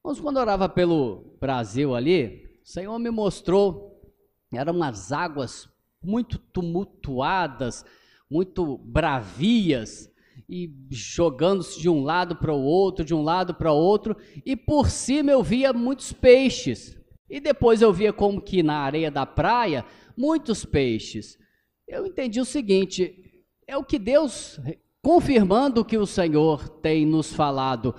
Mas quando eu orava pelo Brasil ali, o Senhor me mostrou, eram umas águas muito tumultuadas, muito bravias, e jogando-se de um lado para o outro, de um lado para o outro, e por cima eu via muitos peixes, e depois eu via como que na areia da praia, muitos peixes. Eu entendi o seguinte, é o que Deus, confirmando o que o Senhor tem nos falado,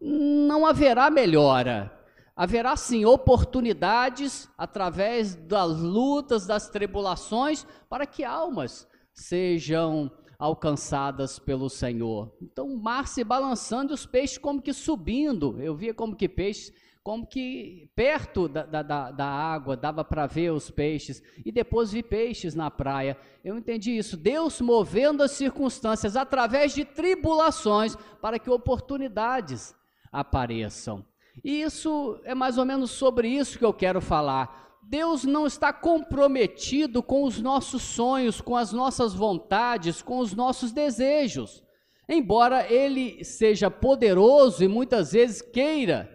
não haverá melhora, haverá sim oportunidades através das lutas, das tribulações, para que almas sejam alcançadas pelo Senhor. Então o mar se balançando e os peixes como que subindo, eu via como que peixes, como que perto da água, dava para ver os peixes, e depois vi peixes na praia. Eu entendi isso, Deus movendo as circunstâncias através de tribulações, para que oportunidades apareçam. E isso é mais ou menos sobre isso que eu quero falar. Deus não está comprometido com os nossos sonhos, com as nossas vontades, com os nossos desejos. Embora Ele seja poderoso e muitas vezes queira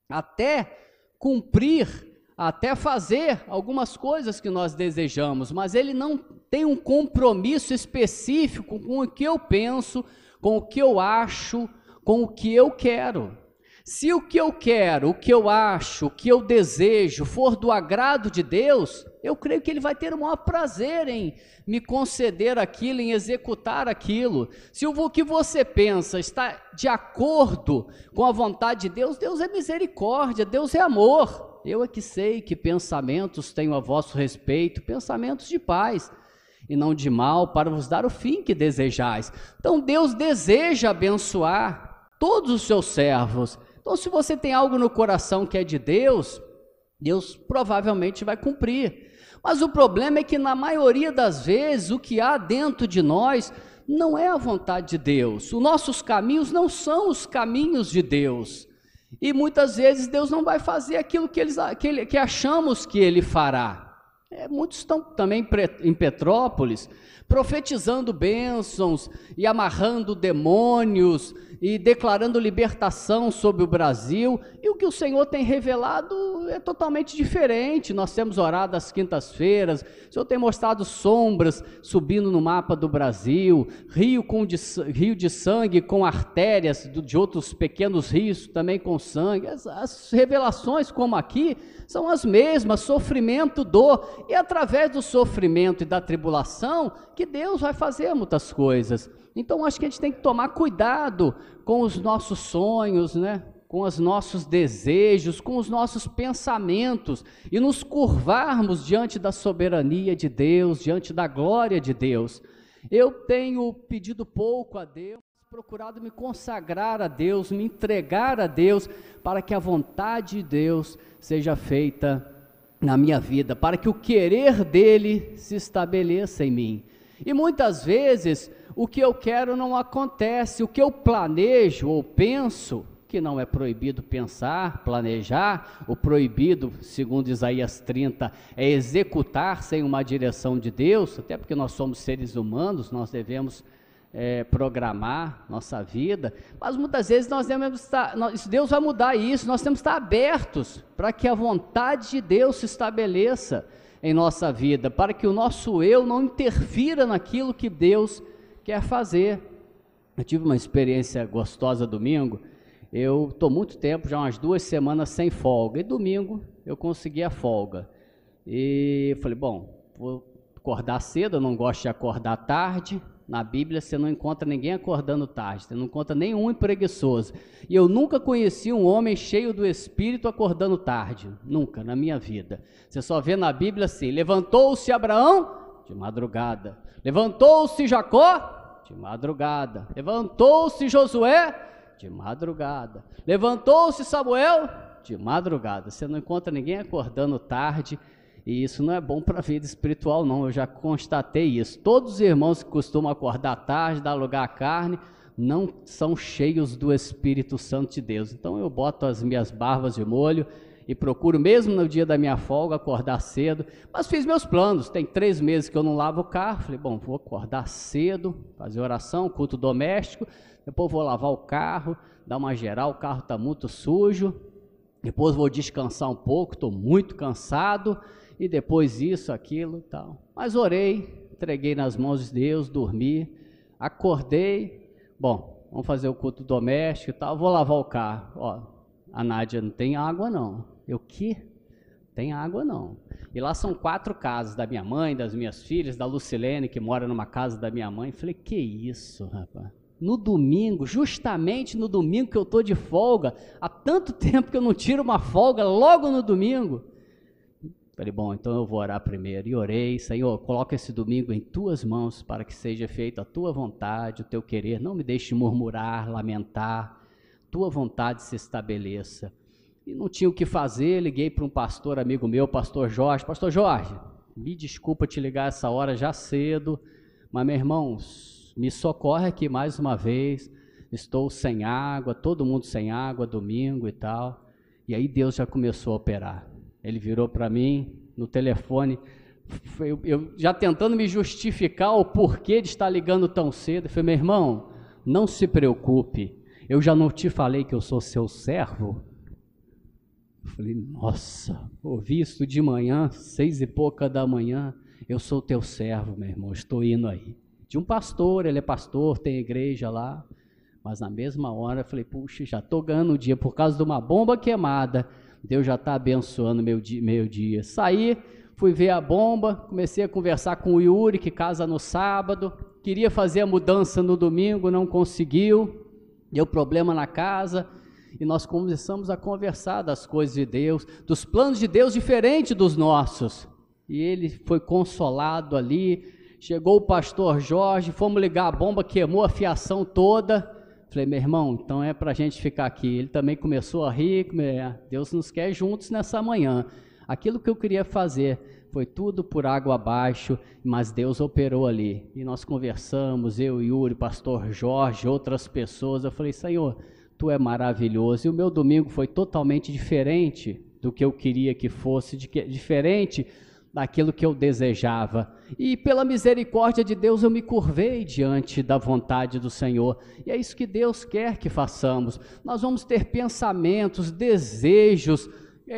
até cumprir, até fazer algumas coisas que nós desejamos, mas Ele não tem um compromisso específico com o que eu penso, com o que eu acho, com o que eu quero. Se o que eu quero, o que eu acho, o que eu desejo for do agrado de Deus, eu creio que Ele vai ter o maior prazer em me conceder aquilo, em executar aquilo. Se o que você pensa está de acordo com a vontade de Deus, Deus é misericórdia, Deus é amor. Eu é que sei que pensamentos tenho a vosso respeito, pensamentos de paz e não de mal, para vos dar o fim que desejais. Então Deus deseja abençoar todos os seus servos. Então se você tem algo no coração que é de Deus, Deus provavelmente vai cumprir. Mas o problema é que na maioria das vezes o que há dentro de nós não é a vontade de Deus. Os nossos caminhos não são os caminhos de Deus. E muitas vezes Deus não vai fazer aquilo que achamos que Ele fará. Muitos estão também em Petrópolis profetizando bênçãos e amarrando demônios e declarando libertação sobre o Brasil, e o que o Senhor tem revelado é totalmente diferente. Nós temos orado às quintas-feiras, o Senhor tem mostrado sombras subindo no mapa do Brasil, rio de sangue com artérias de outros pequenos rios também com sangue. As revelações como aqui são as mesmas, sofrimento, dor, e através do sofrimento e da tribulação que Deus vai fazer muitas coisas. Então acho que a gente tem que tomar cuidado com os nossos sonhos, né? Com os nossos desejos, com os nossos pensamentos, e nos curvarmos diante da soberania de Deus, diante da glória de Deus. Eu tenho pedido pouco a Deus, procurado me consagrar a Deus, me entregar a Deus, para que a vontade de Deus seja feita na minha vida, para que o querer dele se estabeleça em mim. E muitas vezes o que eu quero não acontece, o que eu planejo ou penso, que não é proibido pensar, planejar, o proibido, segundo Isaías 30, é executar sem uma direção de Deus, até porque nós somos seres humanos, nós devemos programar nossa vida, mas muitas vezes Deus vai mudar isso, nós temos que estar abertos para que a vontade de Deus se estabeleça em nossa vida, para que o nosso eu não interfira naquilo que Deus quer fazer. Eu tive uma experiência gostosa domingo. Eu estou muito tempo, já umas 2 semanas sem folga, e domingo eu consegui a folga, e eu falei, bom, vou acordar cedo, eu não gosto de acordar tarde. Na Bíblia você não encontra ninguém acordando tarde, você não encontra nenhum preguiçoso, e eu nunca conheci um homem cheio do Espírito acordando tarde, nunca na minha vida. Você só vê na Bíblia assim: levantou-se Abraão de madrugada, levantou-se Jacó de madrugada, levantou-se Josué de madrugada, levantou-se Samuel de madrugada. Você não encontra ninguém acordando tarde, E isso não é bom para a vida espiritual, não. Eu já constatei isso. Todos os irmãos que costumam acordar tarde, dar lugar à carne, não são cheios do Espírito Santo de Deus. Então eu boto as minhas barbas de molho e procuro, mesmo no dia da minha folga, acordar cedo. Mas fiz meus planos. Tem 3 meses que eu não lavo o carro. Falei, bom, vou acordar cedo, fazer oração, culto doméstico. Depois vou lavar o carro, dar uma geral, o carro está muito sujo. Depois vou descansar um pouco, estou muito cansado. E depois isso, aquilo e tal. Mas orei, entreguei nas mãos de Deus, dormi, acordei. Bom, vamos fazer o culto doméstico e tal, vou lavar o carro. Ó, a Nádia, não tem água não. Eu, que? Tem água não. E lá são 4 casas, da minha mãe, das minhas filhas, da Lucilene, que mora numa casa da minha mãe. Falei, que isso, rapaz? No domingo, justamente no domingo que eu estou de folga, há tanto tempo que eu não tiro uma folga logo no domingo. Falei, bom, então eu vou orar primeiro. E orei, Senhor, coloca esse domingo em tuas mãos para que seja feita a tua vontade, o teu querer. Não me deixe murmurar, lamentar. Tua vontade se estabeleça. E não tinha o que fazer, liguei para um pastor amigo meu, pastor Jorge. Pastor Jorge, me desculpa te ligar essa hora já cedo, mas meu irmão, me socorre aqui mais uma vez. Estou sem água, todo mundo sem água, domingo e tal. E aí Deus já começou a operar. Ele virou para mim no telefone, eu já tentando me justificar o porquê de estar ligando tão cedo. Eu falei, meu irmão, não se preocupe, eu já não te falei que eu sou seu servo? Eu falei, nossa, ouvi isso de manhã, 6 e pouca da manhã, eu sou teu servo, meu irmão, estou indo aí. De um pastor, ele é pastor, tem igreja lá, mas na mesma hora eu falei, puxa, já estou ganhando o dia por causa de uma bomba queimada. Deus já está abençoando meu dia. Saí, fui ver a bomba, comecei a conversar com o Yuri, que casa no sábado, queria fazer a mudança no domingo, não conseguiu, deu problema na casa, e nós começamos a conversar das coisas de Deus, dos planos de Deus diferentes dos nossos, e ele foi consolado ali. Chegou o pastor Jorge, fomos ligar a bomba, queimou a fiação toda. Falei, meu irmão, então é para a gente ficar aqui. Ele também começou a rir, Deus nos quer juntos nessa manhã. Aquilo que eu queria fazer foi tudo por água abaixo, mas Deus operou ali. E nós conversamos, eu, Yuri, pastor Jorge, outras pessoas. Eu falei, Senhor, Tu é maravilhoso. E o meu domingo foi totalmente diferente do que eu queria que fosse, diferente daquilo que eu desejava, e pela misericórdia de Deus eu me curvei diante da vontade do Senhor, e é isso que Deus quer que façamos. Nós vamos ter pensamentos, desejos,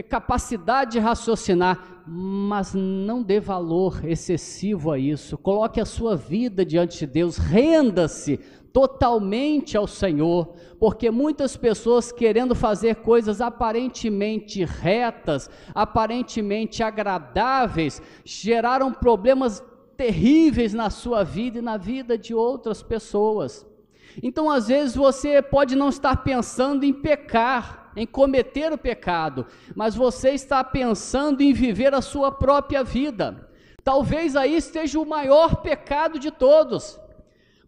capacidade de raciocinar, mas não dê valor excessivo a isso. Coloque a sua vida diante de Deus, renda-se totalmente ao Senhor, porque muitas pessoas querendo fazer coisas aparentemente retas, aparentemente agradáveis, geraram problemas terríveis na sua vida e na vida de outras pessoas. Então, às vezes, você pode não estar pensando em pecar, em cometer o pecado, mas você está pensando em viver a sua própria vida. Talvez aí esteja o maior pecado de todos,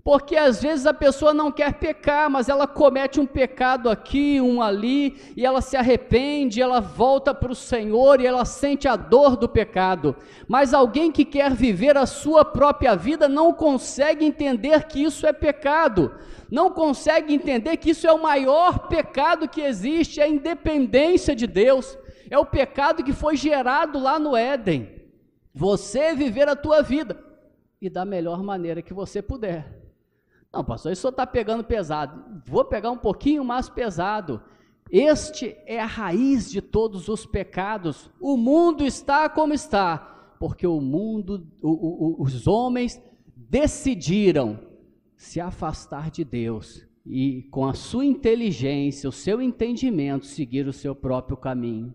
porque às vezes a pessoa não quer pecar, mas ela comete um pecado aqui, um ali, e ela se arrepende, ela volta para o Senhor e ela sente a dor do pecado. Mas alguém que quer viver a sua própria vida não consegue entender que isso é pecado, não consegue entender que isso é o maior pecado que existe, é a independência de Deus, é o pecado que foi gerado lá no Éden. Você viver a tua vida e da melhor maneira que você puder. Não, pastor, isso só está pegando pesado. Vou pegar um pouquinho mais pesado. Este é a raiz de todos os pecados. O mundo está como está, porque o mundo, os homens decidiram se afastar de Deus e com a sua inteligência, o seu entendimento, seguir o seu próprio caminho.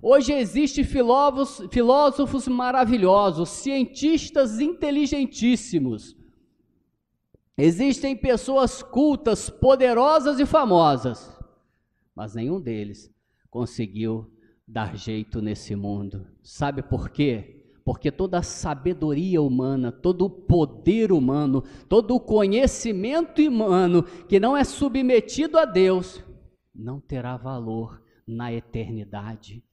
Hoje existem filósofos maravilhosos, cientistas inteligentíssimos. Existem pessoas cultas, poderosas e famosas, mas nenhum deles conseguiu dar jeito nesse mundo. Sabe por quê? Porque toda a sabedoria humana, todo o poder humano, todo o conhecimento humano que não é submetido a Deus, não terá valor na eternidade.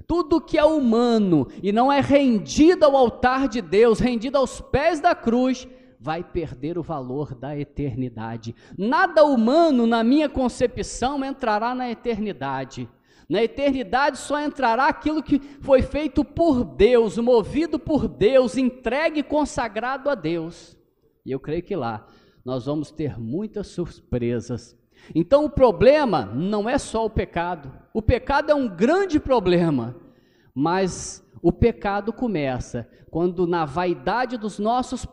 Tudo que é humano e não é rendido ao altar de Deus, rendido aos pés da cruz, vai perder o valor da eternidade. Nada humano, na minha concepção, entrará na eternidade. Na eternidade só entrará aquilo que foi feito por Deus, movido por Deus, entregue e consagrado a Deus. E eu creio que lá nós vamos ter muitas surpresas. Então o problema não é só o pecado. O pecado é um grande problema, mas o pecado começa quando na vaidade dos nossos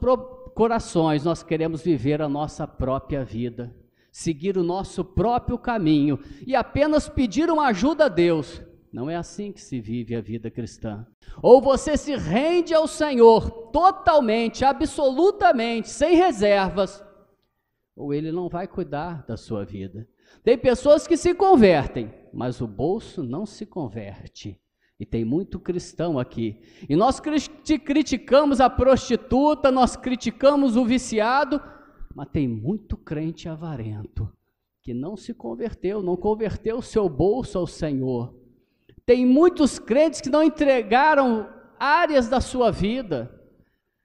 corações nós queremos viver a nossa própria vida, seguir o nosso próprio caminho e apenas pedir uma ajuda a Deus. Não é assim que se vive a vida cristã. Ou você se rende ao Senhor totalmente, absolutamente, sem reservas, ou Ele não vai cuidar da sua vida. Tem pessoas que se convertem, mas o bolso não se converte. E tem muito cristão aqui. E nós criticamos a prostituta, nós criticamos o viciado, mas tem muito crente avarento que não se converteu, não converteu o seu bolso ao Senhor. Tem muitos crentes que não entregaram áreas da sua vida.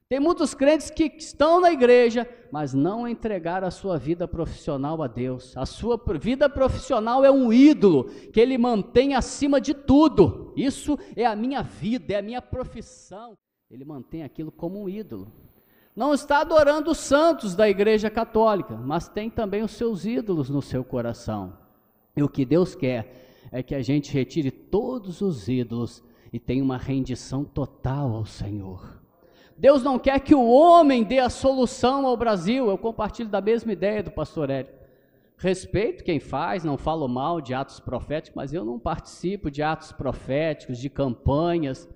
Tem muitos crentes que estão na igreja, mas não entregaram a sua vida profissional a Deus. A sua vida profissional é um ídolo que ele mantém acima de tudo. Isso é a minha vida, é a minha profissão. Ele mantém aquilo como um ídolo. Não está adorando os santos da igreja católica, mas tem também os seus ídolos no seu coração. E o que Deus quer é que a gente retire todos os ídolos e tenha uma rendição total ao Senhor. Deus não quer que o homem dê a solução ao Brasil. Eu compartilho da mesma ideia do pastor Hélio. Respeito quem faz, não falo mal de atos proféticos, mas eu não participo de atos proféticos, de campanhas,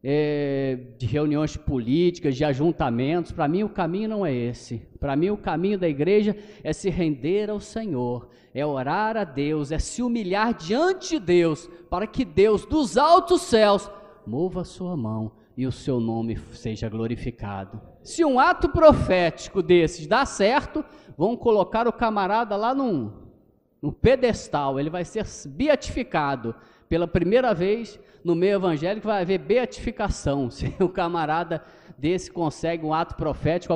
de reuniões políticas, de ajuntamentos. Para mim o caminho não é esse. Para mim o caminho da igreja é se render ao Senhor, é orar a Deus, é se humilhar diante de Deus, para que Deus dos altos céus mova a sua mão e o seu nome seja glorificado. Se um ato profético desses dá certo, vão colocar o camarada lá num pedestal, ele vai ser beatificado. Pela primeira vez no meio evangélico vai haver beatificação, se o camarada desse consegue um ato profético,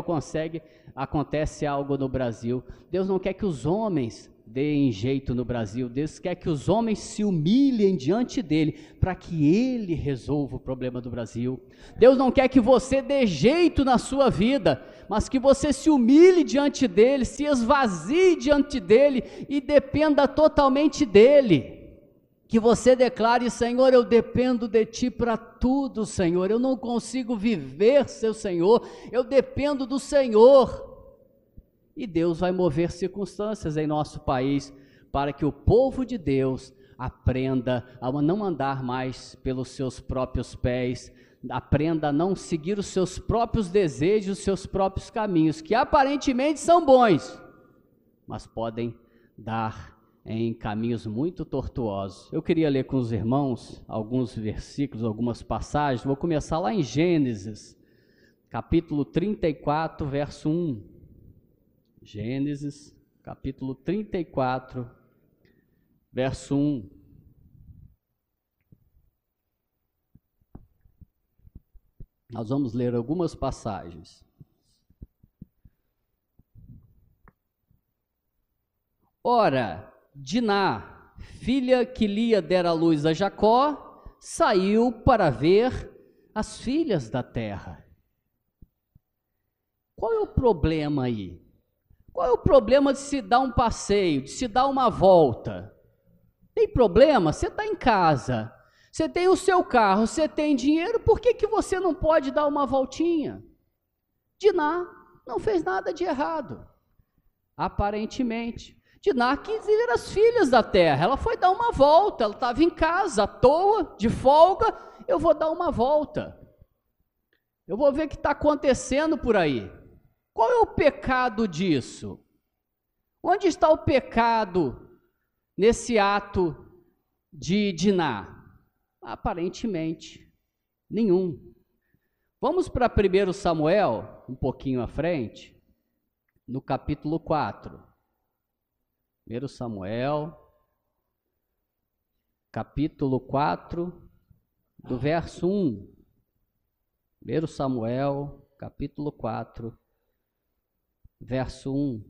acontece algo no Brasil. Deus não quer que os homens deem jeito no Brasil. Deus quer que os homens se humilhem diante dele, para que ele resolva o problema do Brasil. Deus não quer que você dê jeito na sua vida, mas que você se humilhe diante dele, se esvazie diante dele e dependa totalmente dele. Que você declare: Senhor, eu dependo de ti para tudo, Senhor, eu não consigo viver, seu Senhor, eu dependo do Senhor. E Deus vai mover circunstâncias em nosso país, para que o povo de Deus aprenda a não andar mais pelos seus próprios pés, aprenda a não seguir os seus próprios desejos, os seus próprios caminhos, que aparentemente são bons, mas podem dar em caminhos muito tortuosos. Eu queria ler com os irmãos alguns versículos, algumas passagens. Vou começar lá em Gênesis, capítulo 34, verso 1. Gênesis, capítulo 34, verso 1. Nós vamos ler algumas passagens. Ora, Diná, filha que Lia dera à luz a Jacó, saiu para ver as filhas da terra. Qual é o problema aí? Qual é o problema de se dar um passeio, de se dar uma volta? Tem problema? Você está em casa, você tem o seu carro, você tem dinheiro, por que você não pode dar uma voltinha? Diná não fez nada de errado, aparentemente. Diná quis ver as filhas da terra, ela foi dar uma volta, ela estava em casa, à toa, de folga, eu vou dar uma volta. Eu vou ver o que está acontecendo por aí. Qual é o pecado disso? Onde está o pecado nesse ato de Diná? Aparentemente, nenhum. Vamos para 1 Samuel, um pouquinho à frente, no capítulo 4. 1 Samuel, capítulo 4, do verso 1. 1 Samuel, capítulo 4, verso 1.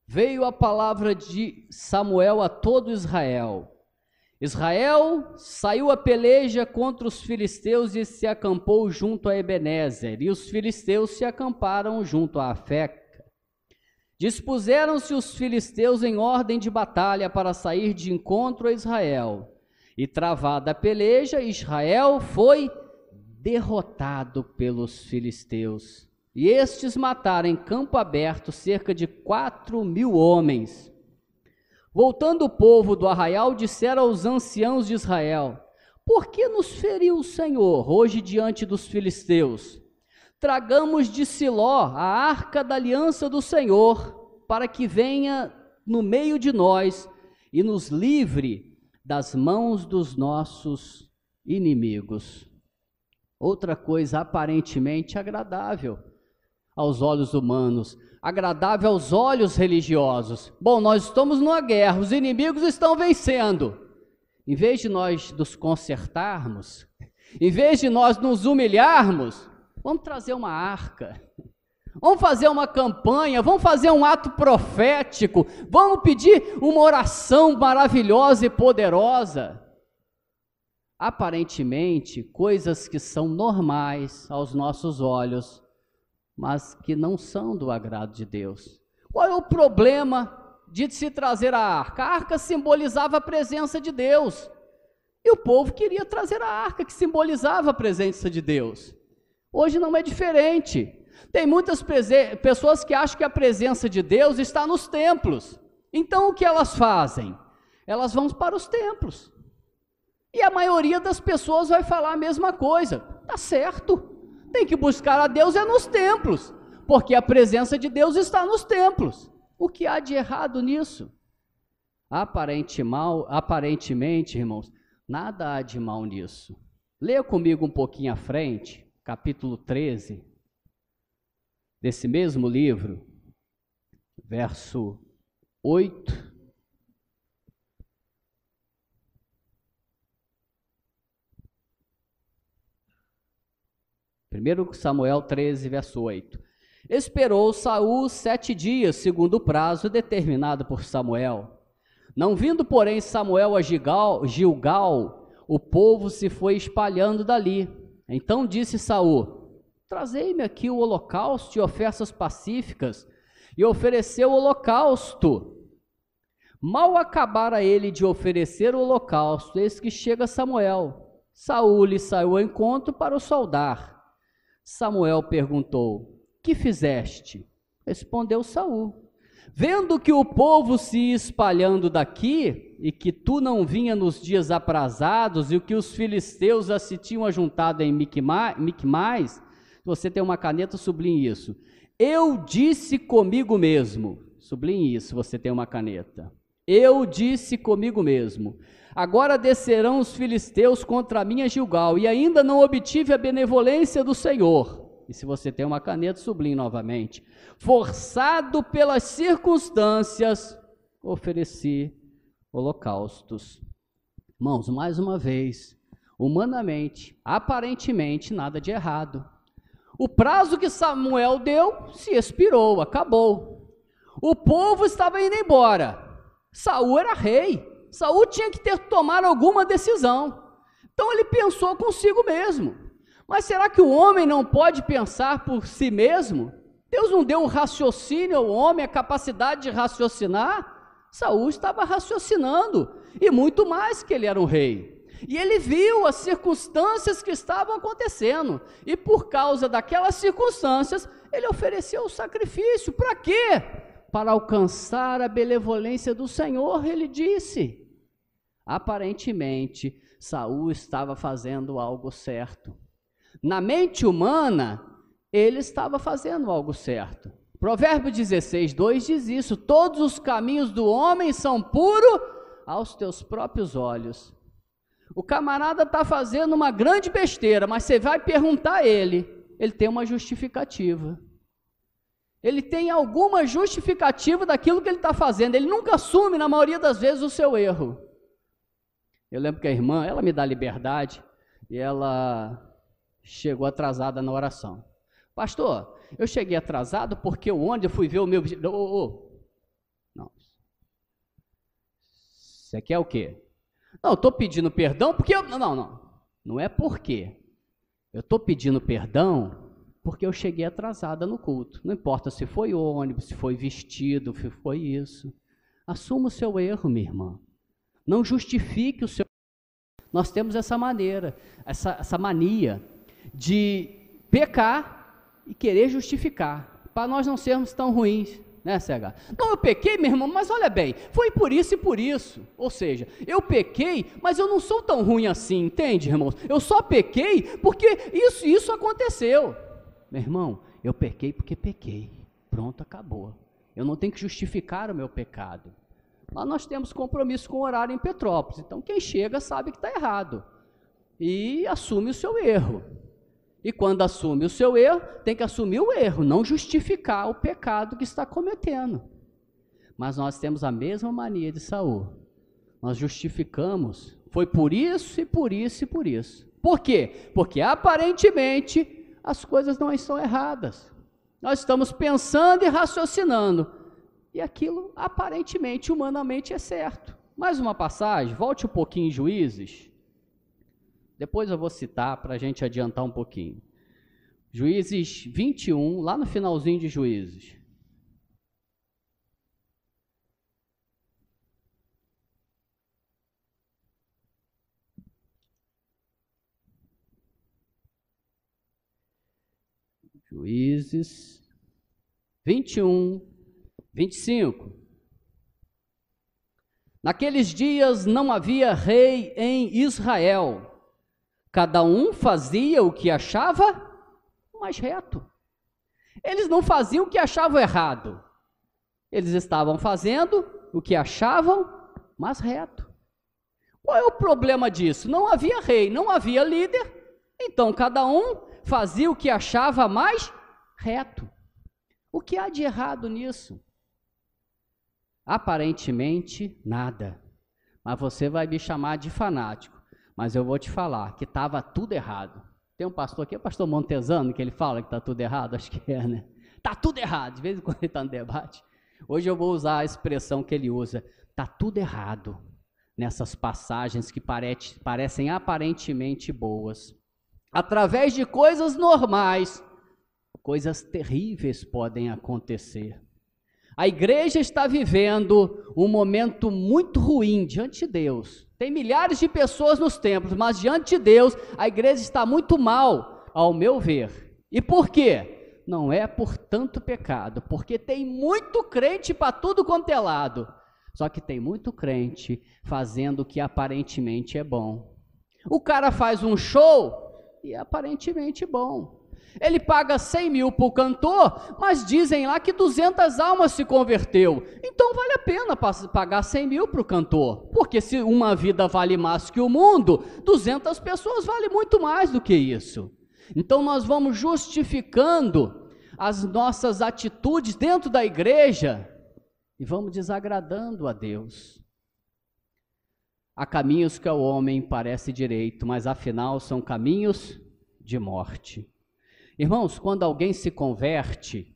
Veio a palavra de Samuel a todo Israel. Israel saiu a peleja contra os filisteus e se acampou junto a Ebenezer, e os filisteus se acamparam junto a Afeca. Dispuseram-se os filisteus em ordem de batalha para sair de encontro a Israel, e travada a peleja, Israel foi derrotado pelos filisteus, e estes mataram em campo aberto cerca de 4.000 homens. Voltando o povo do arraial, disseram aos anciãos de Israel: por que nos feriu o Senhor hoje diante dos filisteus? Tragamos de Siló a arca da aliança do Senhor, para que venha no meio de nós e nos livre das mãos dos nossos inimigos. Outra coisa aparentemente agradável aos olhos humanos, agradável aos olhos religiosos. Bom, nós estamos numa guerra, os inimigos estão vencendo. Em vez de nós nos consertarmos, em vez de nós nos humilharmos, vamos trazer uma arca, vamos fazer uma campanha, vamos fazer um ato profético, vamos pedir uma oração maravilhosa e poderosa. Aparentemente, coisas que são normais aos nossos olhos, mas que não são do agrado de Deus. Qual é o problema de se trazer a arca? A arca simbolizava a presença de Deus, e o povo queria trazer a arca que simbolizava a presença de Deus. Hoje não é diferente. Tem muitas pessoas que acham que a presença de Deus está nos templos. Então o que elas fazem? Elas vão para os templos, e a maioria das pessoas vai falar a mesma coisa. Tá certo, tem que buscar a Deus nos templos, porque a presença de Deus está nos templos. O que há de errado nisso? Aparentemente, irmãos, nada há de mal nisso. Leia comigo um pouquinho à frente, capítulo 13, desse mesmo livro, verso 8. 1 Samuel 13, verso 8. Esperou Saul 7 dias, segundo o prazo determinado por Samuel. Não vindo, porém, Samuel a Gilgal, o povo se foi espalhando dali. Então disse Saul: trazei-me aqui o holocausto e ofertas pacíficas. E ofereceu o holocausto. Mal acabara ele de oferecer o holocausto, eis que chega Samuel. Saul lhe saiu ao encontro para o saudar. Samuel perguntou: que fizeste? Respondeu Saul: vendo que o povo se ia espalhando daqui, e que tu não vinha nos dias aprazados, e que os filisteus se tinham ajuntado em Micmais, se você tem uma caneta, sublinhe isso. Eu disse comigo mesmo, sublinhe isso, você tem uma caneta. Eu disse comigo mesmo: agora descerão os filisteus contra a minha Gilgal, e ainda não obtive a benevolência do Senhor. E se você tem uma caneta, sublinhe novamente. Forçado pelas circunstâncias, ofereci holocaustos. Irmãos, mais uma vez, humanamente, aparentemente, nada de errado. O prazo que Samuel deu se expirou, acabou. O povo estava indo embora. Saul era rei. Saul tinha que tomar alguma decisão. Então ele pensou consigo mesmo. Mas será que o homem não pode pensar por si mesmo? Deus não deu o raciocínio ao homem, a capacidade de raciocinar? Saul estava raciocinando, e muito mais que ele era um rei. E ele viu as circunstâncias que estavam acontecendo, e por causa daquelas circunstâncias, ele ofereceu o sacrifício. Para quê? Para alcançar a benevolência do Senhor, ele disse. Aparentemente, Saul estava fazendo algo certo. Na mente humana, ele estava fazendo algo certo. Provérbio 16, 2 diz isso: todos os caminhos do homem são puros aos teus próprios olhos. O camarada está fazendo uma grande besteira, mas você vai perguntar a ele tem uma justificativa. Ele tem alguma justificativa daquilo que ele está fazendo. Ele nunca assume, na maioria das vezes, o seu erro. Eu lembro que a irmã, ela me dá liberdade, e ela chegou atrasada na oração. Pastor, eu cheguei atrasado porque onde eu fui ver o meu... Não. Você quer o quê? Não, eu estou pedindo perdão porque eu... Não é porque. Eu estou pedindo perdão porque eu cheguei atrasada no culto. Não importa se foi ônibus, se foi vestido, se foi isso. Assuma o seu erro, minha irmã. Não justifique o seu... Nós temos essa maneira, essa mania de pecar e querer justificar, para nós não sermos tão ruins, né, CH? Não, eu pequei, meu irmão, mas olha bem, foi por isso e por isso. Ou seja, eu pequei, mas eu não sou tão ruim assim, entende, irmãos? Eu só pequei porque isso aconteceu. Meu irmão, eu pequei porque pequei. Pronto, acabou. Eu não tenho que justificar o meu pecado. Lá nós temos compromisso com o horário em Petrópolis. Então quem chega sabe que está errado. E assume o seu erro. E quando assume o seu erro, tem que assumir o erro, não justificar o pecado que está cometendo. Mas nós temos a mesma mania de Saul. Nós justificamos, foi por isso e por isso e por isso. Por quê? Porque aparentemente as coisas não estão erradas. Nós estamos pensando e raciocinando. E aquilo aparentemente, humanamente é certo. Mais uma passagem, volte um pouquinho em Juízes. Depois eu vou citar para a gente adiantar um pouquinho. Juízes 21, lá no finalzinho de Juízes. Juízes 21, 25. Naqueles dias não havia rei em Israel. Cada um fazia o que achava mais reto. Eles não faziam o que achavam errado. Eles estavam fazendo o que achavam mais reto. Qual é o problema disso? Não havia rei, não havia líder, então cada um fazia o que achava mais reto. O que há de errado nisso? Aparentemente, nada. Mas você vai me chamar de fanático. Mas eu vou te falar que estava tudo errado. Tem um pastor aqui, o pastor Montezano, que ele fala que está tudo errado, acho que é, né? Está tudo errado, de vez em quando ele está no debate. Hoje eu vou usar a expressão que ele usa. Está tudo errado nessas passagens que parecem aparentemente boas. Através de coisas normais, coisas terríveis podem acontecer. A igreja está vivendo um momento muito ruim diante de Deus. Tem milhares de pessoas nos templos, mas diante de Deus, a igreja está muito mal, ao meu ver. E por quê? Não é por tanto pecado, porque tem muito crente para tudo quanto é lado. Só que tem muito crente fazendo o que aparentemente é bom. O cara faz um show e é aparentemente bom. Ele paga 100 mil para o cantor, mas dizem lá que 200 almas se converteu. Então vale a pena pagar 100 mil para o cantor, porque se uma vida vale mais que o mundo, 200 pessoas vale muito mais do que isso. Então nós vamos justificando as nossas atitudes dentro da igreja e vamos desagradando a Deus. Há caminhos que ao homem parece direito, mas afinal são caminhos de morte. Irmãos, quando alguém se converte,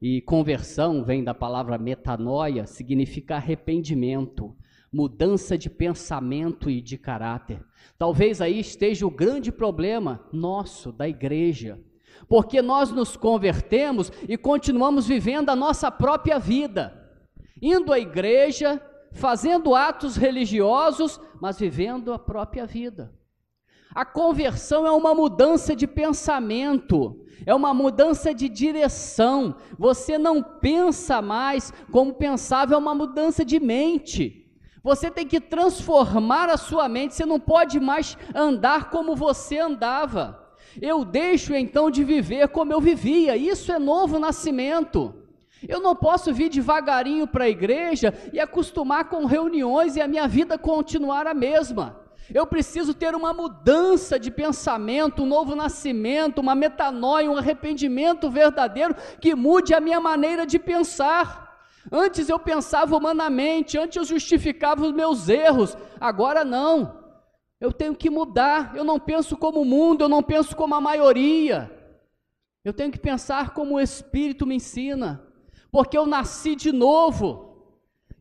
e conversão vem da palavra metanoia, significa arrependimento, mudança de pensamento e de caráter. Talvez aí esteja o grande problema nosso, da igreja, porque nós nos convertemos e continuamos vivendo a nossa própria vida, indo à igreja, fazendo atos religiosos, mas vivendo a própria vida. A conversão é uma mudança de pensamento, é uma mudança de direção. Você não pensa mais como pensava, é uma mudança de mente. Você tem que transformar a sua mente, você não pode mais andar como você andava. Eu deixo então de viver como eu vivia, isso é novo nascimento. Eu não posso vir devagarinho para a igreja e acostumar com reuniões e a minha vida continuar a mesma. Eu preciso ter uma mudança de pensamento, um novo nascimento, uma metanoia, um arrependimento verdadeiro que mude a minha maneira de pensar. Antes eu pensava humanamente, antes eu justificava os meus erros, agora não. Eu tenho que mudar, eu não penso como o mundo, eu não penso como a maioria. Eu tenho que pensar como o Espírito me ensina, porque eu nasci de novo.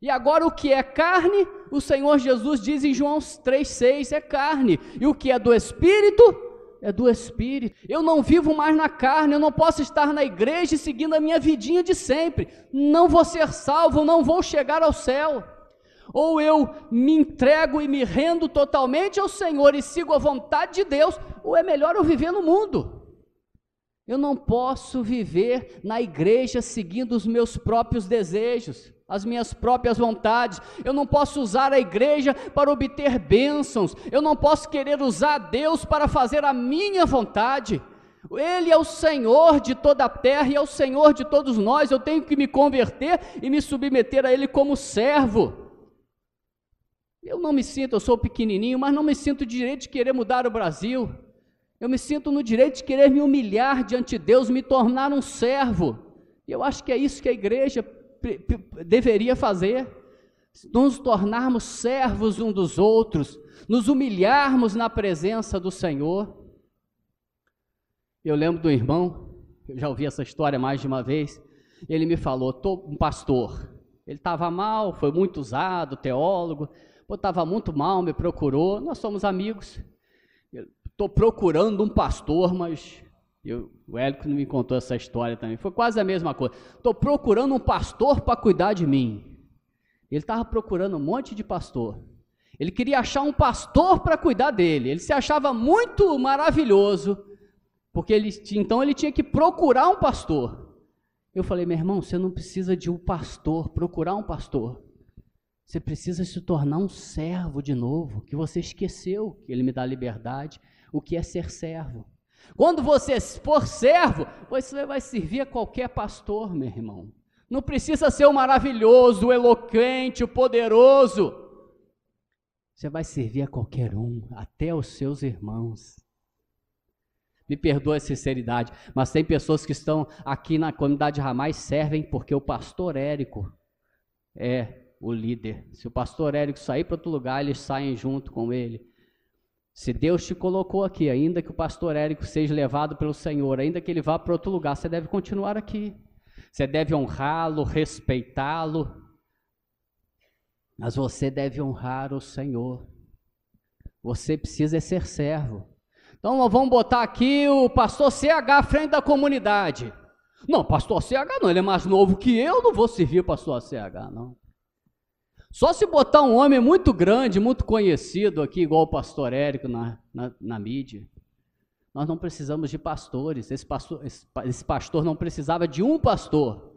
E agora o que é carne, o Senhor Jesus diz em João 3,6, é carne. E o que é do Espírito, é do Espírito. Eu não vivo mais na carne, eu não posso estar na igreja seguindo a minha vidinha de sempre. Não vou ser salvo, não vou chegar ao céu. Ou eu me entrego e me rendo totalmente ao Senhor e sigo a vontade de Deus, ou é melhor eu viver no mundo. Eu não posso viver na igreja seguindo os meus próprios desejos, as minhas próprias vontades. Eu não posso usar a igreja para obter bênçãos. Eu não posso querer usar Deus para fazer a minha vontade. Ele é o Senhor de toda a terra e é o Senhor de todos nós. Eu tenho que me converter e me submeter a Ele como servo. Eu não me sinto, eu sou pequenininho, mas não me sinto direito de querer mudar o Brasil. Eu me sinto no direito de querer me humilhar diante de Deus, me tornar um servo. E eu acho que é isso que a igreja deveria fazer, nos tornarmos servos uns dos outros, nos humilharmos na presença do Senhor. Eu lembro do irmão, eu já ouvi essa história mais de uma vez, ele me falou, estou um pastor, ele estava mal, foi muito usado, teólogo, estava muito mal, me procurou, nós somos amigos, estou procurando um pastor, mas o Hélio me contou essa história também, foi quase a mesma coisa, estou procurando um pastor para cuidar de mim. Ele estava procurando um monte de pastor, ele queria achar um pastor para cuidar dele, ele se achava muito maravilhoso, porque então ele tinha que procurar um pastor. Eu falei, meu irmão, você não precisa de um pastor, procurar um pastor, você precisa se tornar um servo de novo, que você esqueceu, que ele me dá liberdade, o que é ser servo. Quando você for servo, você vai servir a qualquer pastor, meu irmão. Não precisa ser o maravilhoso, o eloquente, o poderoso. Você vai servir a qualquer um, até os seus irmãos. Me perdoa a sinceridade, mas tem pessoas que estão aqui na comunidade Ramais, servem porque o pastor Érico é o líder. Se o pastor Érico sair para outro lugar, eles saem junto com ele. Se Deus te colocou aqui, ainda que o pastor Érico seja levado pelo Senhor, ainda que ele vá para outro lugar, você deve continuar aqui. Você deve honrá-lo, respeitá-lo, mas você deve honrar o Senhor. Você precisa ser servo. Então nós vamos botar aqui o pastor CH à frente da comunidade. Não, pastor CH não, ele é mais novo que eu, não vou servir o pastor CH não. Só se botar um homem muito grande, muito conhecido aqui, igual o pastor Érico na mídia. Nós não precisamos de pastores, esse pastor não precisava de um pastor,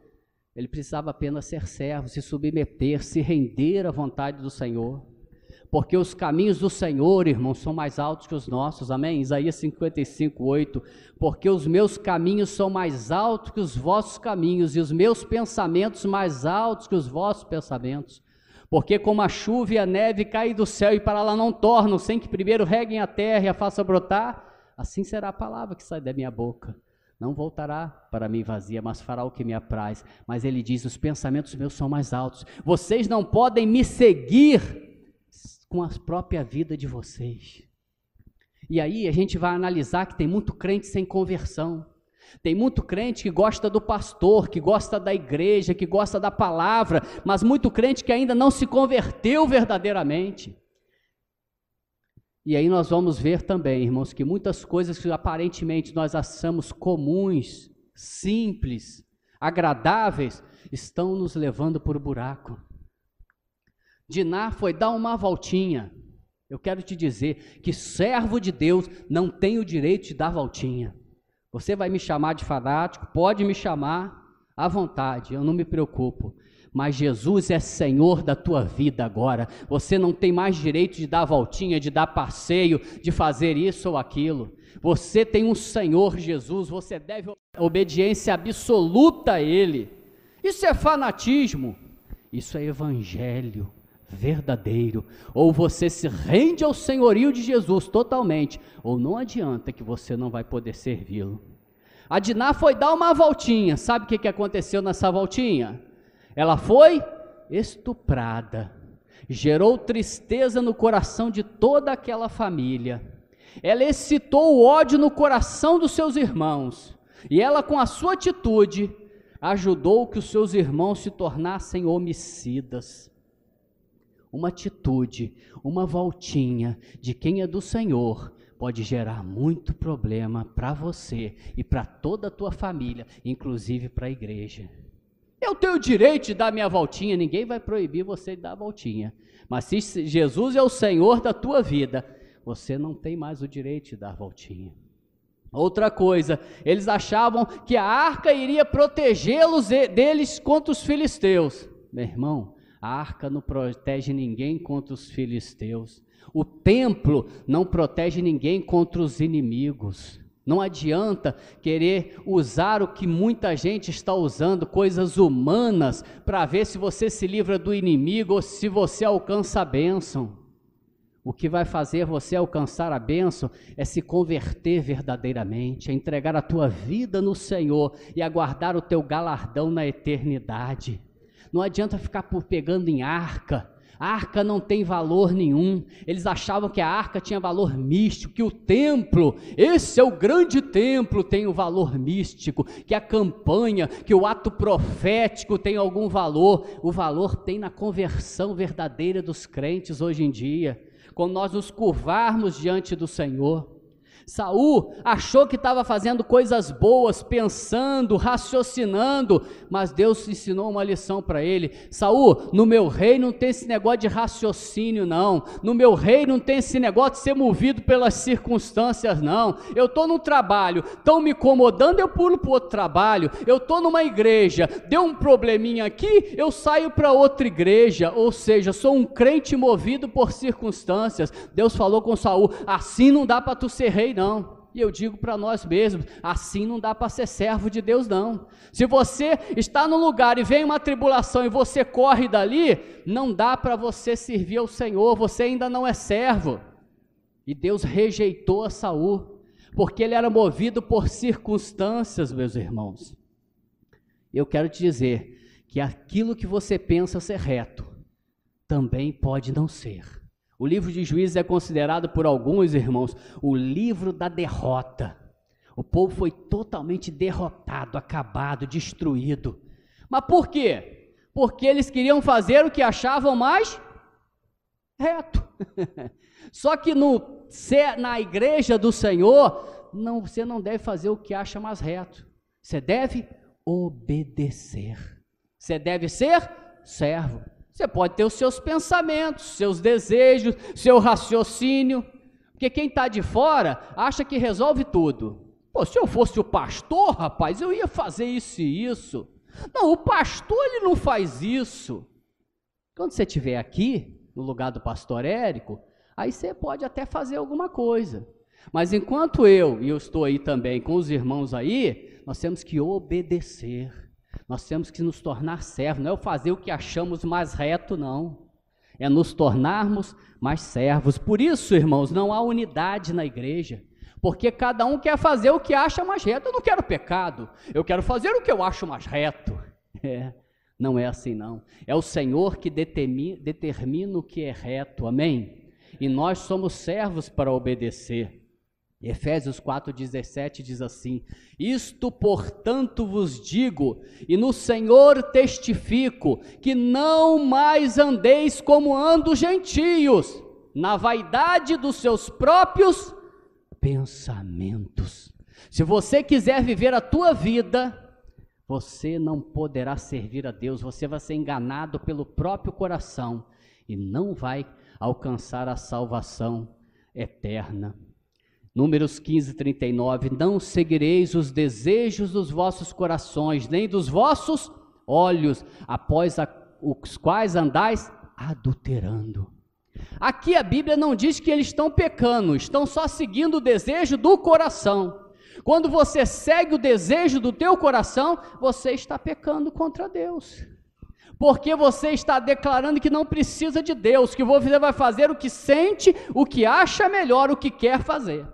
ele precisava apenas ser servo, se submeter, se render à vontade do Senhor, porque os caminhos do Senhor, irmãos, são mais altos que os nossos, amém? Isaías 55:8, porque os meus caminhos são mais altos que os vossos caminhos, e os meus pensamentos mais altos que os vossos pensamentos. Porque como a chuva e a neve caem do céu e para lá não tornam, sem que primeiro reguem a terra e a façam brotar, assim será a palavra que sai da minha boca. Não voltará para mim vazia, mas fará o que me apraz. Mas ele diz, os pensamentos meus são mais altos. Vocês não podem me seguir com a própria vida de vocês. E aí a gente vai analisar que tem muito crente sem conversão. Tem muito crente que gosta do pastor, que gosta da igreja, que gosta da palavra, mas muito crente que ainda não se converteu verdadeiramente. E aí nós vamos ver também, irmãos, que muitas coisas que aparentemente nós achamos comuns, simples, agradáveis, estão nos levando por buraco. Diná foi dar uma voltinha. Eu quero te dizer que servo de Deus não tem o direito de dar voltinha. Você vai me chamar de fanático, pode me chamar à vontade, eu não me preocupo. Mas Jesus é Senhor da tua vida agora. Você não tem mais direito de dar voltinha, de dar passeio, de fazer isso ou aquilo. Você tem um Senhor Jesus, você deve obediência absoluta a Ele. Isso é fanatismo, isso é evangelho verdadeiro. Ou você se rende ao senhorio de Jesus totalmente, ou não adianta que você não vai poder servi-lo. A Diná foi dar uma voltinha, sabe o que aconteceu nessa voltinha? Ela foi estuprada, gerou tristeza no coração de toda aquela família. Ela excitou o ódio no coração dos seus irmãos, e ela, com a sua atitude, ajudou que os seus irmãos se tornassem homicidas. Uma atitude, uma voltinha de quem é do Senhor pode gerar muito problema para você e para toda a tua família, inclusive para a igreja. Eu tenho o direito de dar minha voltinha, ninguém vai proibir você de dar a voltinha, mas se Jesus é o Senhor da tua vida, você não tem mais o direito de dar a voltinha. Outra coisa, eles achavam que a arca iria protegê-los deles contra os filisteus. Meu irmão, a arca não protege ninguém contra os filisteus. O templo não protege ninguém contra os inimigos. Não adianta querer usar o que muita gente está usando, coisas humanas, para ver se você se livra do inimigo ou se você alcança a bênção. O que vai fazer você alcançar a bênção é se converter verdadeiramente, é entregar a tua vida no Senhor e aguardar o teu galardão na eternidade. Não adianta ficar pegando em arca. A arca não tem valor nenhum. Eles achavam que a arca tinha valor místico, que o templo, esse é o grande templo, tem o valor místico, que a campanha, que o ato profético tem algum valor. O valor tem na conversão verdadeira dos crentes hoje em dia, quando nós nos curvarmos diante do Senhor. Saul achou que estava fazendo coisas boas, pensando, raciocinando, mas Deus ensinou uma lição para ele. Saul, no meu reino não tem esse negócio de raciocínio não, no meu reino não tem esse negócio de ser movido pelas circunstâncias não. Eu estou no trabalho, estão me incomodando, eu pulo para o outro trabalho. Eu estou numa igreja, deu um probleminha aqui, eu saio para outra igreja. Ou seja, sou um crente movido por circunstâncias. Deus falou com Saul, assim não dá para tu ser rei não. E eu digo para nós mesmos, assim não dá para ser servo de Deus não. Se você está no lugar e vem uma tribulação e você corre dali, não dá para você servir ao Senhor, você ainda não é servo. E Deus rejeitou a Saul, porque ele era movido por circunstâncias, meus irmãos. Eu quero te dizer que aquilo que você pensa ser reto, também pode não ser. O livro de Juízes é considerado por alguns irmãos o livro da derrota. O povo foi totalmente derrotado, acabado, destruído. Mas por quê? Porque eles queriam fazer o que achavam mais reto. Só que na igreja do Senhor, você não deve fazer o que acha mais reto. Você deve obedecer. Você deve ser servo. Você pode ter os seus pensamentos, seus desejos, seu raciocínio, porque quem está de fora acha que resolve tudo. Pô, se eu fosse o pastor, rapaz, eu ia fazer isso e isso. Não, o pastor ele não faz isso. Quando você estiver aqui, no lugar do pastor Érico, aí você pode até fazer alguma coisa. Mas enquanto eu estou aí também com os irmãos aí, nós temos que obedecer. Nós temos que nos tornar servos, não é fazer o que achamos mais reto, não. É nos tornarmos mais servos. Por isso, irmãos, não há unidade na igreja, porque cada um quer fazer o que acha mais reto. Eu não quero pecado, eu quero fazer o que eu acho mais reto. Não é assim não. É o Senhor que determina o que é reto, amém? E nós somos servos para obedecer. Efésios 4,17 diz assim: isto portanto vos digo, e no Senhor testifico, que não mais andeis como andam os gentios, na vaidade dos seus próprios pensamentos. Se você quiser viver a tua vida, você não poderá servir a Deus, você vai ser enganado pelo próprio coração, e não vai alcançar a salvação eterna. Números 15:39, não seguireis os desejos dos vossos corações, nem dos vossos olhos, após os quais andais adulterando. Aqui a Bíblia não diz que eles estão pecando, estão só seguindo o desejo do coração. Quando você segue o desejo do teu coração, você está pecando contra Deus. Porque você está declarando que não precisa de Deus, que você vai fazer o que sente, o que acha melhor, o que quer fazer.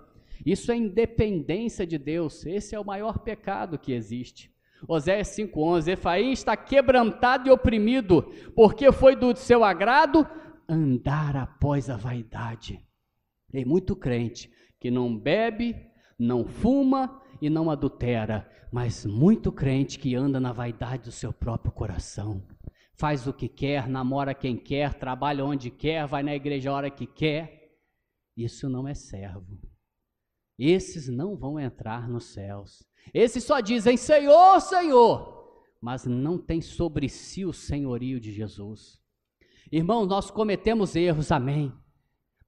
Isso é independência de Deus, esse é o maior pecado que existe. Oséias 5,11, Efraim está quebrantado e oprimido, porque foi do seu agrado andar após a vaidade. Tem muito crente que não bebe, não fuma e não adultera, mas muito crente que anda na vaidade do seu próprio coração. Faz o que quer, namora quem quer, trabalha onde quer, vai na igreja a hora que quer. Isso não é servo. Esses não vão entrar nos céus. Esses só dizem Senhor, Senhor, mas não tem sobre si o senhorio de Jesus. Irmãos, nós cometemos erros, amém,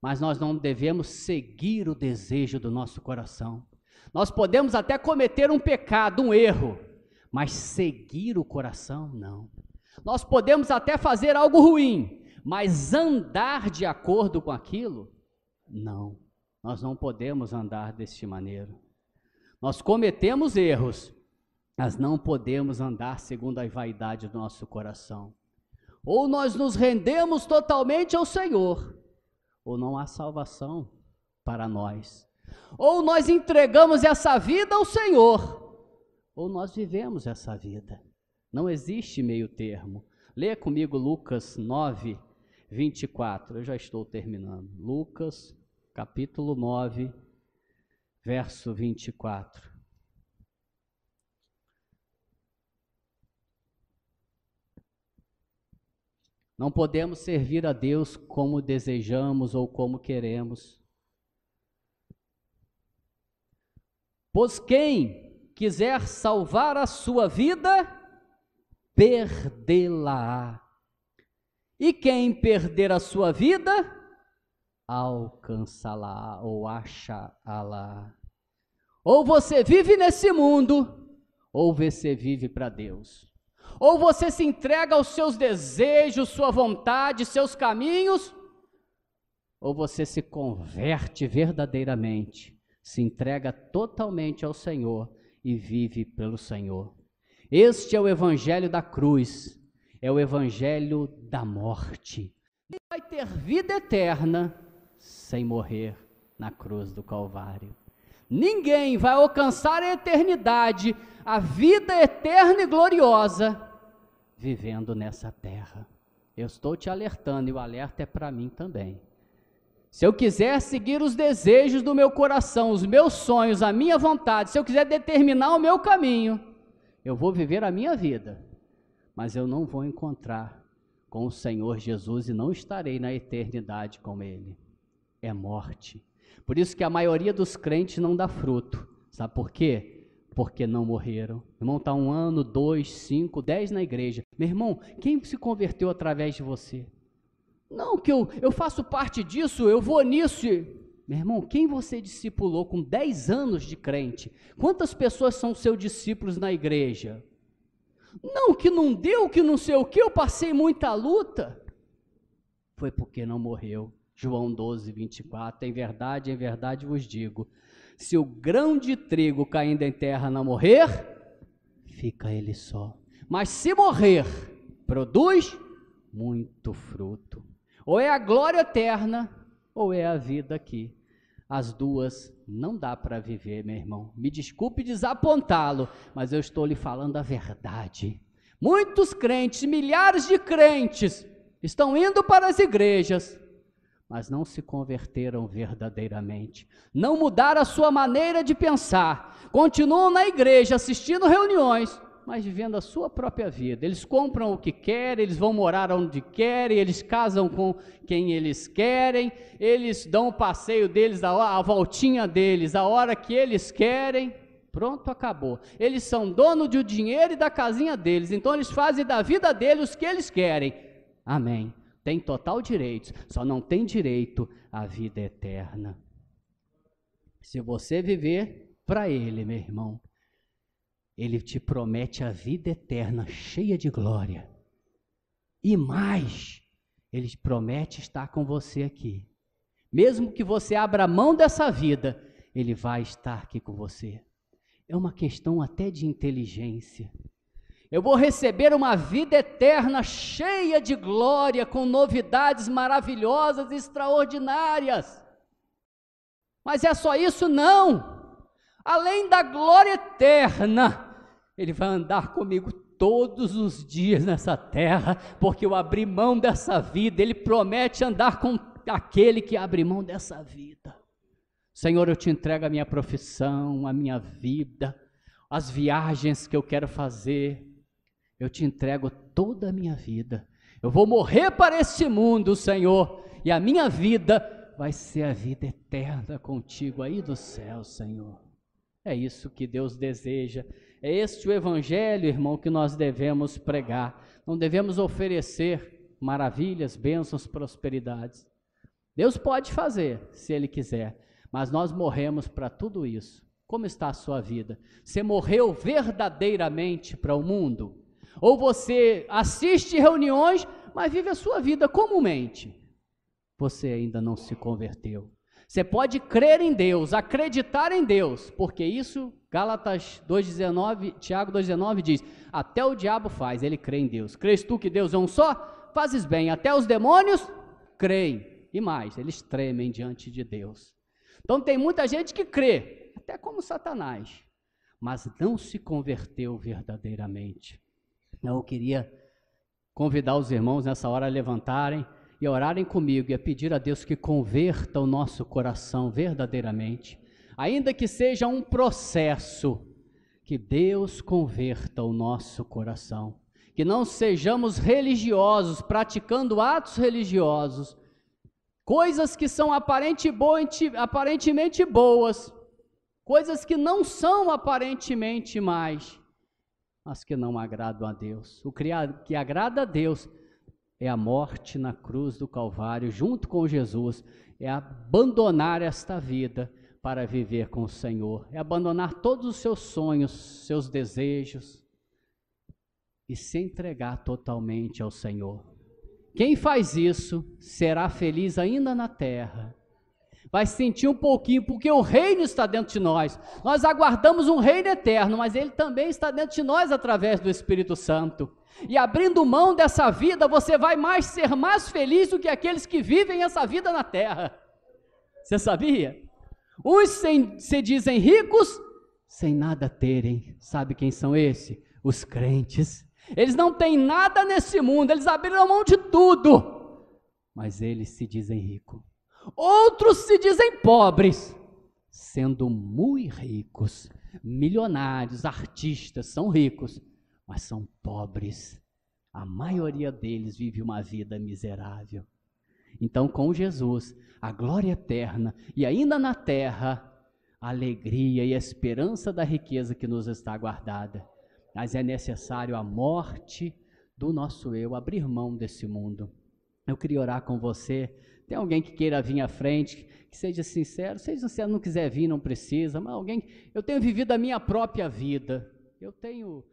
mas nós não devemos seguir o desejo do nosso coração. Nós podemos até cometer um pecado, um erro, mas seguir o coração, não. Nós podemos até fazer algo ruim, mas andar de acordo com aquilo, não. Nós não podemos andar deste maneira. Nós cometemos erros, mas não podemos andar segundo a vaidade do nosso coração. Ou nós nos rendemos totalmente ao Senhor, ou não há salvação para nós. Ou nós entregamos essa vida ao Senhor, ou nós vivemos essa vida. Não existe meio termo. Leia comigo Lucas 9, 24. Eu já estou terminando. Lucas, capítulo 9, verso 24. Não podemos servir a Deus como desejamos ou como queremos. Pois quem quiser salvar a sua vida, perdê-la-á. E quem perder a sua vida, alcançá-la ou achá-la. Ou você vive nesse mundo, ou você vive para Deus. Ou você se entrega aos seus desejos, sua vontade, seus caminhos, ou você se converte verdadeiramente, se entrega totalmente ao Senhor e vive pelo Senhor. Este é o evangelho da cruz, é o evangelho da morte. E vai ter vida eterna sem morrer na cruz do Calvário. Ninguém vai alcançar a eternidade, a vida eterna e gloriosa, vivendo nessa terra. Eu estou te alertando e o alerta é para mim também. Se eu quiser seguir os desejos do meu coração, os meus sonhos, a minha vontade, se eu quiser determinar o meu caminho, eu vou viver a minha vida, mas eu não vou encontrar com o Senhor Jesus e não estarei na eternidade com Ele. É morte. Por isso que a maioria dos crentes não dá fruto. Sabe por quê? Porque não morreram. Irmão, está 1 ano, 2, 5, 10 na igreja. Meu irmão, quem se converteu através de você? Não, que eu faço parte disso, eu vou nisso. Meu irmão, quem você discipulou com 10 anos de crente? Quantas pessoas são seus discípulos na igreja? Não, que não deu, que não sei o que, eu passei muita luta. Foi porque não morreu. João 12, 24, em verdade vos digo, se o grão de trigo caindo em terra não morrer, fica ele só. Mas se morrer, produz muito fruto. Ou é a glória eterna, ou é a vida aqui. As duas não dá para viver, meu irmão. Me desculpe desapontá-lo, mas eu estou lhe falando a verdade. Muitos crentes, milhares de crentes, estão indo para as igrejas, mas não se converteram verdadeiramente, não mudaram a sua maneira de pensar, continuam na igreja assistindo reuniões, mas vivendo a sua própria vida. Eles compram o que querem, eles vão morar onde querem, eles casam com quem eles querem, eles dão o passeio deles, a voltinha deles, a hora que eles querem, pronto, acabou. Eles são donos do dinheiro e da casinha deles, então eles fazem da vida deles o que eles querem. Amém. Tem total direito, só não tem direito à vida eterna. Se você viver para Ele, meu irmão, Ele te promete a vida eterna, cheia de glória. E mais, Ele te promete estar com você aqui. Mesmo que você abra mão dessa vida, Ele vai estar aqui com você. É uma questão até de inteligência. Eu vou receber uma vida eterna cheia de glória, com novidades maravilhosas e extraordinárias. Mas é só isso? Não! Além da glória eterna, Ele vai andar comigo todos os dias nessa terra, porque eu abri mão dessa vida. Ele promete andar com aquele que abre mão dessa vida. Senhor, eu te entrego a minha profissão, a minha vida, as viagens que eu quero fazer. Eu te entrego toda a minha vida. Eu vou morrer para este mundo, Senhor, e a minha vida vai ser a vida eterna contigo aí do céu, Senhor. É isso que Deus deseja. É este o evangelho, irmão, que nós devemos pregar. Não devemos oferecer maravilhas, bênçãos, prosperidades. Deus pode fazer, se Ele quiser, mas nós morremos para tudo isso. Como está a sua vida? Você morreu verdadeiramente para o mundo? Ou você assiste reuniões, mas vive a sua vida comumente? Você ainda não se converteu. Você pode crer em Deus, acreditar em Deus, porque isso, Gálatas 2,19, Tiago 2,19 diz, até o diabo faz, ele crê em Deus. Crês tu que Deus é um só? Fazes bem, até os demônios creem. E mais, eles tremem diante de Deus. Então tem muita gente que crê, até como Satanás, mas não se converteu verdadeiramente. Eu queria convidar os irmãos nessa hora a levantarem e orarem comigo e a pedir a Deus que converta o nosso coração verdadeiramente, ainda que seja um processo, que Deus converta o nosso coração, que não sejamos religiosos, praticando atos religiosos, coisas que são aparentemente boas, coisas que não são aparentemente mais, mas que não agradam a Deus. O que agrada a Deus é a morte na cruz do Calvário, junto com Jesus, é abandonar esta vida para viver com o Senhor, é abandonar todos os seus sonhos, seus desejos, e se entregar totalmente ao Senhor. Quem faz isso será feliz ainda na terra, vai sentir um pouquinho, porque o reino está dentro de nós. Nós aguardamos um reino eterno, mas ele também está dentro de nós através do Espírito Santo. E abrindo mão dessa vida, você vai ser mais feliz do que aqueles que vivem essa vida na terra. Você sabia? Uns se dizem ricos, sem nada terem. Sabe quem são esses? Os crentes. Eles não têm nada nesse mundo, eles abriram mão de tudo, mas eles se dizem ricos. Outros se dizem pobres, sendo muito ricos, milionários, artistas, são ricos, mas são pobres. A maioria deles vive uma vida miserável. Então, com Jesus, a glória eterna e ainda na terra, a alegria e a esperança da riqueza que nos está guardada. Mas é necessário a morte do nosso eu, abrir mão desse mundo. Eu queria orar com você. Tem alguém que queira vir à frente, que seja sincero, se você não quiser vir, não precisa, mas eu tenho vivido a minha própria vida, eu tenho...